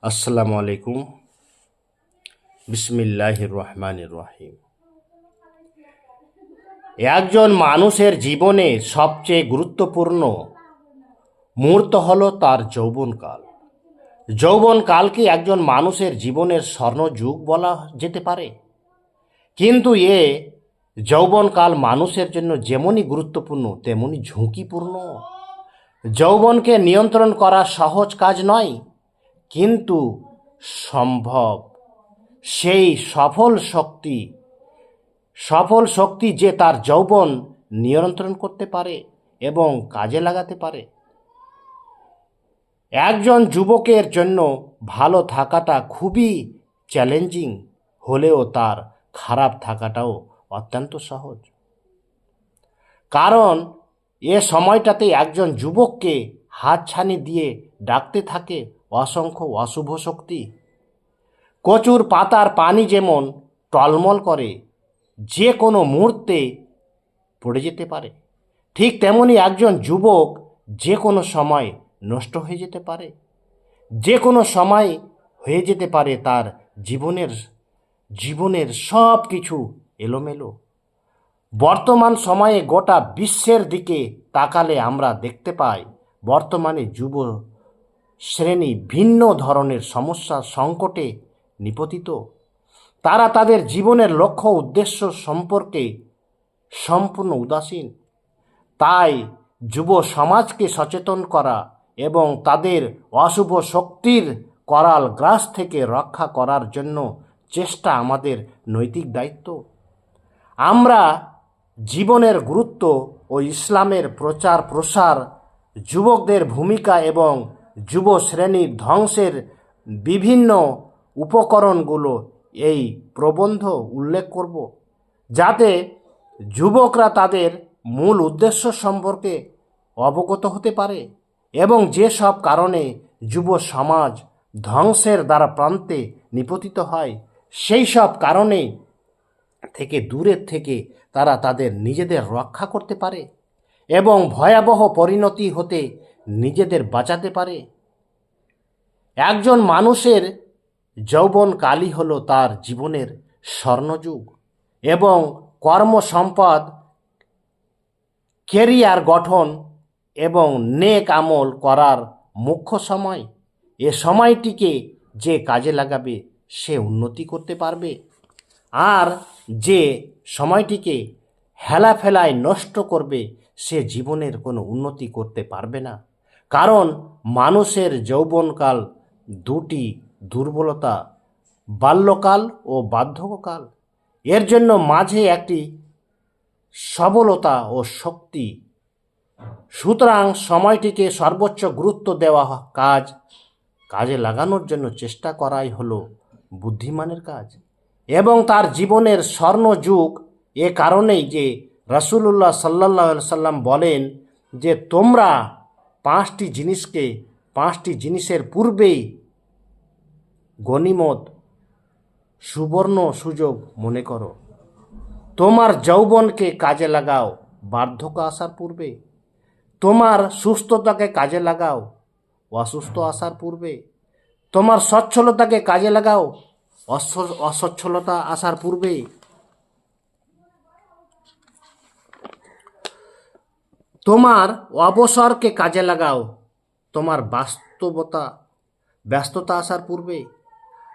আসসালামু আলাইকুম। বিসমিল্লাহির রহমানির রহিম। একজন মানুষের জীবনে সবচেয়ে গুরুত্বপূর্ণ মুহূর্ত হলো তার যৌবনকাল। যৌবনকালকে একজন মানুষের জীবনের স্বর্ণযুগ বলা যেতে পারে, কিন্তু যৌবনকাল মানুষের জন্য যেমনই গুরুত্বপূর্ণ তেমনি ঝুঁকিপূর্ণ। যৌবনকে নিয়ন্ত্রণ করা সহজ কাজ নয়, কিন্তু সম্ভব। সেই সফল শক্তি যে তার যৌবন নিয়ন্ত্রণ করতে পারে এবং কাজে লাগাতে পারে। একজন যুবকের জন্য ভালো থাকাটা খুবই চ্যালেঞ্জিং হলেও তার খারাপ থাকাটাও অত্যন্ত সহজ, কারণ এ সময়টাতে একজন যুবককে হাতছানি দিয়ে ডাকতে থাকে অসংখ্য অশুভ শক্তি। কচুর পাতার পানি যেমন টলমল করে, যে কোনো মুহূর্তে পড়ে যেতে পারে, ঠিক তেমনি একজন যুবক যে কোনো সময় নষ্ট হয়ে যেতে পারে। যে কোনো সময় হয়ে যেতে পারে তার জীবনের সব কিছু এলোমেলো। বর্তমান সময়ে গোটা বিশ্বের দিকে তাকালে আমরা দেখতে পাই বর্তমানে যুব শ্রেণী ভিন্ন ধরনের সমস্যার সংকটে নিপতিত। তারা তাদের জীবনের লক্ষ্য উদ্দেশ্য সম্পর্কে সম্পূর্ণ উদাসীন। তাই যুব সমাজকে সচেতন করা এবং তাদের অশুভ শক্তির করাল গ্রাস থেকে রক্ষা করার জন্য চেষ্টা আমাদের নৈতিক দায়িত্ব। আমরা জীবনের গুরুত্ব ও ইসলামের প্রচার প্রসার, যুবকদের ভূমিকা এবং যুব শ্রেণীর ধ্বংসের বিভিন্ন উপকরণগুলো এই প্রবন্ধ উল্লেখ করব, যাতে যুবকরা তাদের মূল উদ্দেশ্য সম্পর্কে অবগত হতে পারে এবং যেসব কারণে যুব সমাজ ধ্বংসের দ্বারা প্রান্তে নিপতিত হয়, সেই সব কারণে থেকে দূরের থেকে তারা তাদের নিজেদের রক্ষা করতে পারে এবং ভয়াবহ পরিণতি হতে নিজেদের বাঁচাতে পারে। একজন মানুষের যৌবনকালই হলো তার জীবনের স্বর্ণযুগ এবং কর্মসম্পদ, কেরিয়ার গঠন এবং নেক আমল করার মুখ্য সময়। এ সময়টিকে যে কাজে লাগাবে সে উন্নতি করতে পারবে, আর যে সময়টিকে হেলাফেলায় নষ্ট করবে সে জীবনের কোনো উন্নতি করতে পারবে না। কারণ মানুষের যৌবনকাল দুটি দুর্বলতা, বাল্যকাল ও বার্ধক্যকাল। এর জন্য মাঝে একটি সবলতা ও শক্তি। সুতরাং সময়টিকে সর্বোচ্চ গুরুত্ব দেওয়া কাজে লাগানোর জন্য চেষ্টা করাই হলো বুদ্ধিমানের কাজ এবং তার জীবনের স্বর্ণযুগ। এ কারণেই যে রাসূলুল্লাহ সাল্লাল্লাহু আলাইহি সাল্লাম বলেন যে তোমরা পাঁচটি জিনিসের পূর্বেই গনিমত, সুবর্ণ সুযোগ মনে করো। তোমার যৌবনকে কাজে লাগাও বার্ধক্য আসার পূর্বে, তোমার সুস্থতাকে কাজে লাগাও অসুস্থ আসার পূর্বে, তোমার সচ্ছলতাকে কাজে লাগাও অসচ্ছলতা আসার পূর্বে, তোমার অবসরকে কাজে লাগাও তোমার ব্যস্ততা আসার পূর্বে,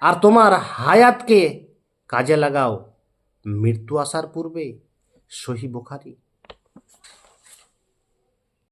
আর তোমার হায়াতকে কাজে লাগাও মৃত্যু আসার পূর্বে। সহিহ বুখারী।